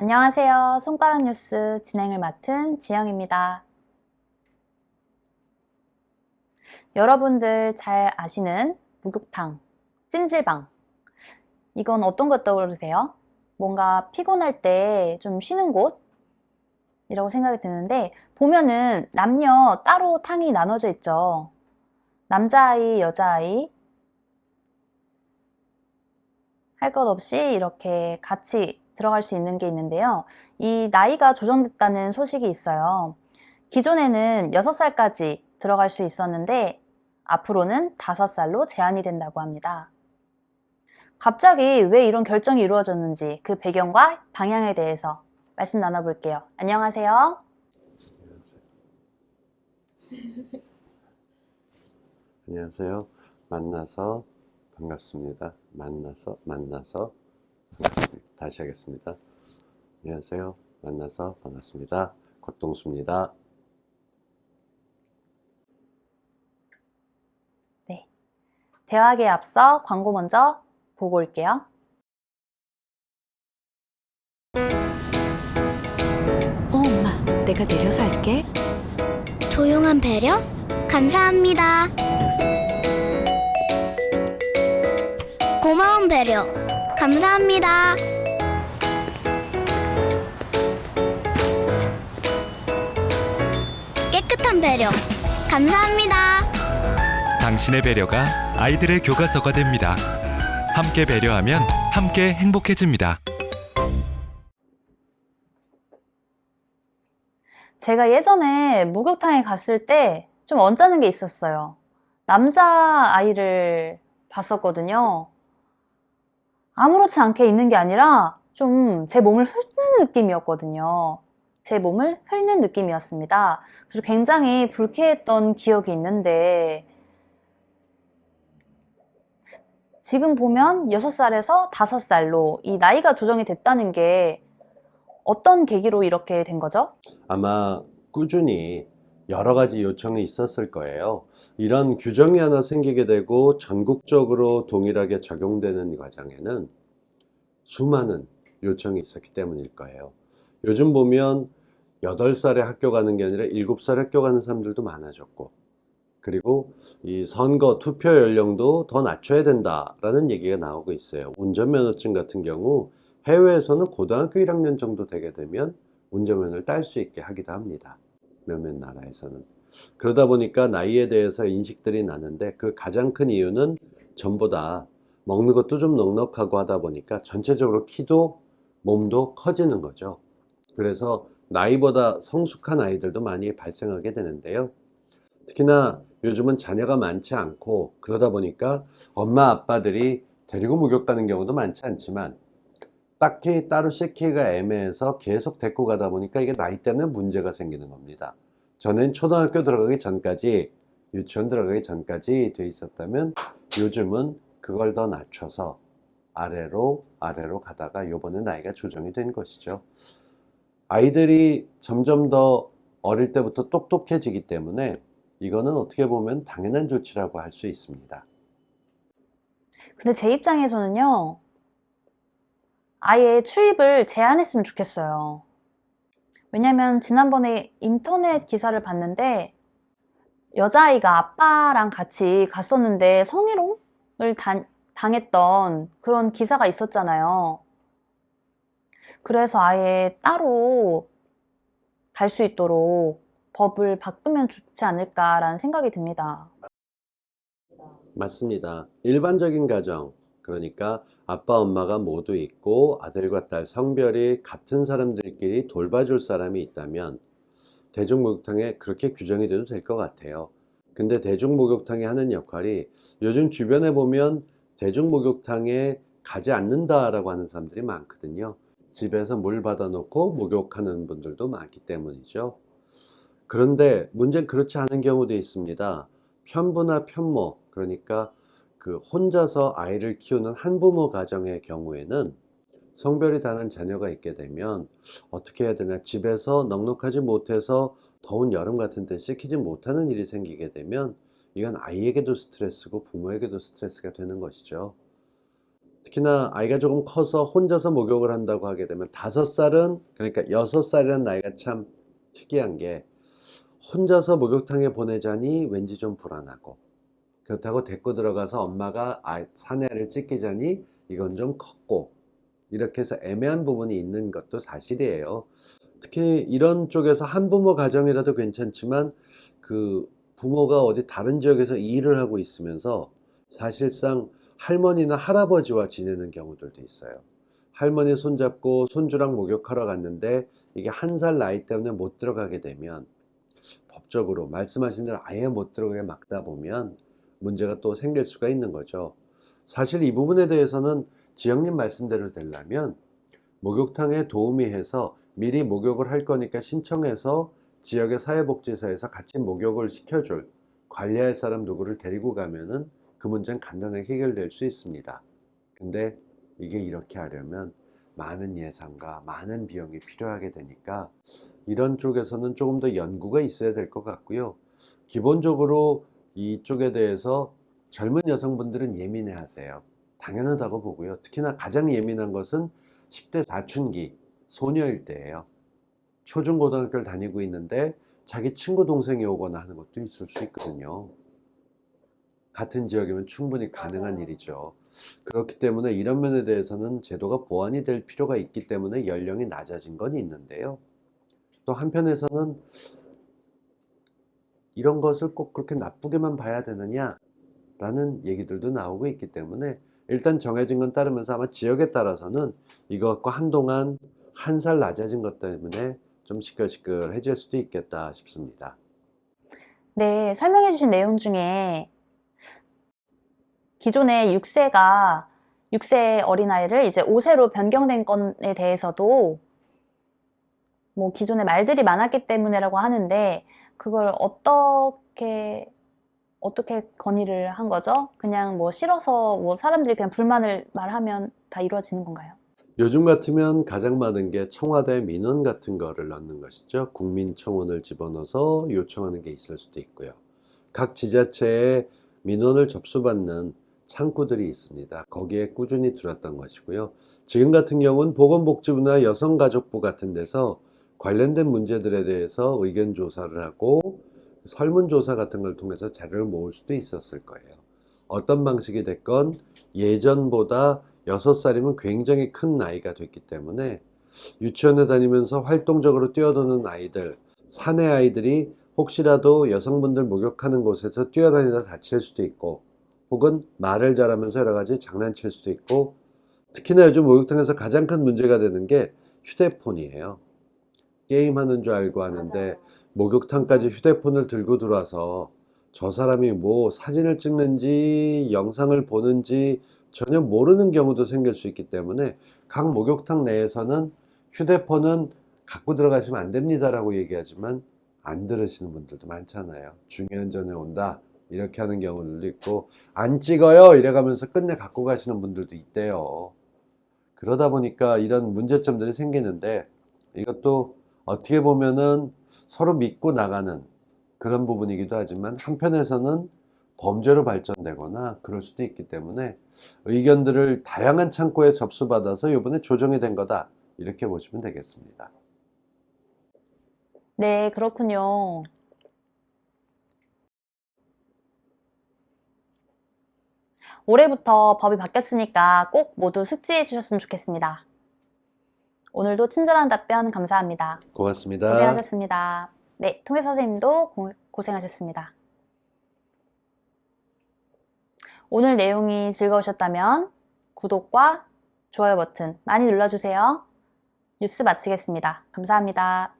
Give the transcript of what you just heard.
안녕하세요. 손가락 뉴스 진행을 맡은 지영입니다. 여러분들 잘 아시는 목욕탕, 찜질방. 이건 어떤 것 떠오르세요? 뭔가 피곤할 때 좀 쉬는 곳이라고 생각이 드는데, 보면은 남녀 따로 탕이 나눠져 있죠. 남자아이, 여자아이 할 것 없이 이렇게 같이 들어갈 수 있는 게 있는데요. 이 나이가 조정됐다는 소식이 있어요. 기존에는 6살까지 들어갈 수 있었는데 앞으로는 5살로 제한이 된다고 합니다. 갑자기 왜 이런 결정이 이루어졌는지 그 배경과 방향에 대해서 말씀 나눠볼게요. 안녕하세요. 안녕하세요. 만나서 반갑습니다. 만나서 반갑습니다. 다시 하겠습니다. 안녕하세요. 만나서 반갑습니다. 곽동수입니다. 네, 대화에 앞서 광고 먼저 보고 올게요. 엄마, 내가 내려서 할게. 조용한 배려? 감사합니다. 고마운 배려? 감사합니다. 깨끗한 배려? 감사합니다. 당신의 배려가 아이들의 교과서가 됩니다. 함께 배려하면 함께 행복해집니다. 제가 예전에 목욕탕에 갔을 때 좀 언짢은 게 있었어요. 남자아이를 봤었거든요. 아무렇지 않게 있는 게 아니라 좀 제 몸을 훑는 느낌이었거든요. 제 몸을 훑는 느낌이었습니다. 그래서 굉장히 불쾌했던 기억이 있는데 지금 보면 6살에서 5살로 이 나이가 조정이 됐다는 게 어떤 계기로 이렇게 된 거죠? 아마 꾸준히 여러 가지 요청이 있었을 거예요. 이런 규정이 하나 생기게 되고 전국적으로 동일하게 적용되는 과정에는 수많은 요청이 있었기 때문일 거예요. 요즘 보면 8살에 학교 가는 게 아니라 7살에 학교 가는 사람들도 많아졌고, 그리고 이 선거 투표 연령도 더 낮춰야 된다라는 얘기가 나오고 있어요. 운전면허증 같은 경우 해외에서는 고등학교 1학년 정도 되게 되면 운전면허를 딸 수 있게 하기도 합니다. 몇몇 나라에서는. 그러다 보니까 나이에 대해서 인식들이 나는데 그 가장 큰 이유는 전보다 먹는 것도 좀 넉넉하고 하다 보니까 전체적으로 키도 몸도 커지는 거죠. 그래서 나이보다 성숙한 아이들도 많이 발생하게 되는데요. 특히나 요즘은 자녀가 많지 않고 그러다 보니까 엄마 아빠들이 데리고 목욕 가는 경우도 많지 않지만 딱히 따로 씻기가 애매해서 계속 데리고 가다 보니까 이게 나이 때문에 문제가 생기는 겁니다. 전엔 초등학교 들어가기 전까지, 유치원 들어가기 전까지 돼 있었다면 요즘은 그걸 더 낮춰서 아래로 가다가 요번에 나이가 조정이 된 것이죠. 아이들이 점점 더 어릴 때부터 똑똑해지기 때문에 이거는 어떻게 보면 당연한 조치라고 할 수 있습니다. 근데 제 입장에서는요, 아예 출입을 제한했으면 좋겠어요. 왜냐면 지난번에 인터넷 기사를 봤는데 여자아이가 아빠랑 같이 갔었는데 성희롱을 당했던 그런 기사가 있었잖아요. 그래서 아예 따로 갈 수 있도록 법을 바꾸면 좋지 않을까라는 생각이 듭니다. 맞습니다. 일반적인 가정, 그러니까 아빠 엄마가 모두 있고 아들과 딸 성별이 같은 사람들끼리 돌봐줄 사람이 있다면 대중목욕탕에 그렇게 규정이 돼도 될 것 같아요. 근데 대중목욕탕이 하는 역할이 요즘 주변에 보면 대중목욕탕에 가지 않는다라고 하는 사람들이 많거든요. 집에서 물 받아놓고 목욕하는 분들도 많기 때문이죠. 그런데 문제는 그렇지 않은 경우도 있습니다. 편부나 편모, 그러니까 그 혼자서 아이를 키우는 한부모 가정의 경우에는 성별이 다른 자녀가 있게 되면 어떻게 해야 되나, 집에서 넉넉하지 못해서 더운 여름 같은 때 씻기지 못하는 일이 생기게 되면 이건 아이에게도 스트레스고 부모에게도 스트레스가 되는 것이죠. 특히나 아이가 조금 커서 혼자서 목욕을 한다고 하게 되면 5살은, 그러니까 6살이라는 나이가 참 특이한 게 혼자서 목욕탕에 보내자니 왠지 좀 불안하고, 그렇다고 데리고 들어가서 엄마가 사내를 찢기자니 이건 좀 컸고, 이렇게 해서 애매한 부분이 있는 것도 사실이에요. 특히 이런 쪽에서 한부모 가정이라도 괜찮지만 그 부모가 어디 다른 지역에서 일을 하고 있으면서 사실상 할머니나 할아버지와 지내는 경우들도 있어요. 할머니 손잡고 손주랑 목욕하러 갔는데 이게 1살 나이 때문에 못 들어가게 되면 법적으로 말씀하신 대로 아예 못 들어가게 막다 보면 문제가 또 생길 수가 있는 거죠. 사실 이 부분에 대해서는 지영님 말씀대로 되려면 목욕탕에 도우미 해서 미리 목욕을 할 거니까 신청해서 지역의 사회복지사에서 같이 목욕을 시켜줄, 관리할 사람 누구를 데리고 가면은 그 문제는 간단하게 해결될 수 있습니다. 근데 이게 이렇게 하려면 많은 예산과 많은 비용이 필요하게 되니까 이런 쪽에서는 조금 더 연구가 있어야 될 것 같고요. 기본적으로 이쪽에 대해서 젊은 여성분들은 예민해 하세요. 당연하다고 보고요. 특히나 가장 예민한 것은 10대 사춘기 소녀일 때예요. 초중고등학교를 다니고 있는데 자기 친구 동생이 오거나 하는 것도 있을 수 있거든요. 같은 지역이면 충분히 가능한 일이죠. 그렇기 때문에 이런 면에 대해서는 제도가 보완이 될 필요가 있기 때문에 연령이 낮아진 건 있는데요. 또 한편에서는 이런 것을 꼭 그렇게 나쁘게만 봐야 되느냐 라는 얘기들도 나오고 있기 때문에 일단 정해진 건 따르면서 아마 지역에 따라서는 이것과 한동안 1살 낮아진 것 때문에 좀 시끌시끌해질 수도 있겠다 싶습니다. 네, 설명해 주신 내용 중에 기존에 6세 어린아이를 이제 5세로 변경된 건에 대해서도 뭐 기존에 말들이 많았기 때문에라고 하는데 그걸 어떻게 건의를 한 거죠? 그냥 뭐 싫어서 뭐 사람들이 그냥 불만을 말하면 다 이루어지는 건가요? 요즘 같으면 가장 많은 게 청와대 민원 같은 거를 넣는 것이죠. 국민청원을 집어넣어서 요청하는 게 있을 수도 있고요. 각 지자체에 민원을 접수받는 창구들이 있습니다. 거기에 꾸준히 들었던 것이고요. 지금 같은 경우는 보건복지부나 여성가족부 같은 데서 관련된 문제들에 대해서 의견 조사를 하고 설문조사 같은 걸 통해서 자료를 모을 수도 있었을 거예요. 어떤 방식이 됐건 예전보다 6살이면 굉장히 큰 나이가 됐기 때문에 유치원에 다니면서 활동적으로 뛰어노는 아이들, 사내 아이들이 혹시라도 여성분들 목욕하는 곳에서 뛰어다니다 다칠 수도 있고 혹은 말을 잘하면서 여러 가지 장난칠 수도 있고 특히나 요즘 목욕탕에서 가장 큰 문제가 되는 게 휴대폰이에요. 게임하는 줄 알고 하는데 목욕탕까지 휴대폰을 들고 들어와서 저 사람이 뭐 사진을 찍는지 영상을 보는지 전혀 모르는 경우도 생길 수 있기 때문에 각 목욕탕 내에서는 휴대폰은 갖고 들어가시면 안 됩니다라고 얘기하지만 안 들으시는 분들도 많잖아요. 중요한 전에 온다 이렇게 하는 경우들도 있고 안 찍어요 이래가면서 끝내 갖고 가시는 분들도 있대요. 그러다 보니까 이런 문제점들이 생기는데 이것도 어떻게 보면은 서로 믿고 나가는 그런 부분이기도 하지만 한편에서는 범죄로 발전되거나 그럴 수도 있기 때문에 의견들을 다양한 창구에 접수받아서 이번에 조정이 된 거다 이렇게 보시면 되겠습니다. 네, 그렇군요. 올해부터 법이 바뀌었으니까 꼭 모두 숙지해 주셨으면 좋겠습니다. 오늘도 친절한 답변 감사합니다. 고맙습니다. 고생하셨습니다. 네, 통해 선생님도 고생하셨습니다. 오늘 내용이 즐거우셨다면 구독과 좋아요 버튼 많이 눌러주세요. 뉴스 마치겠습니다. 감사합니다.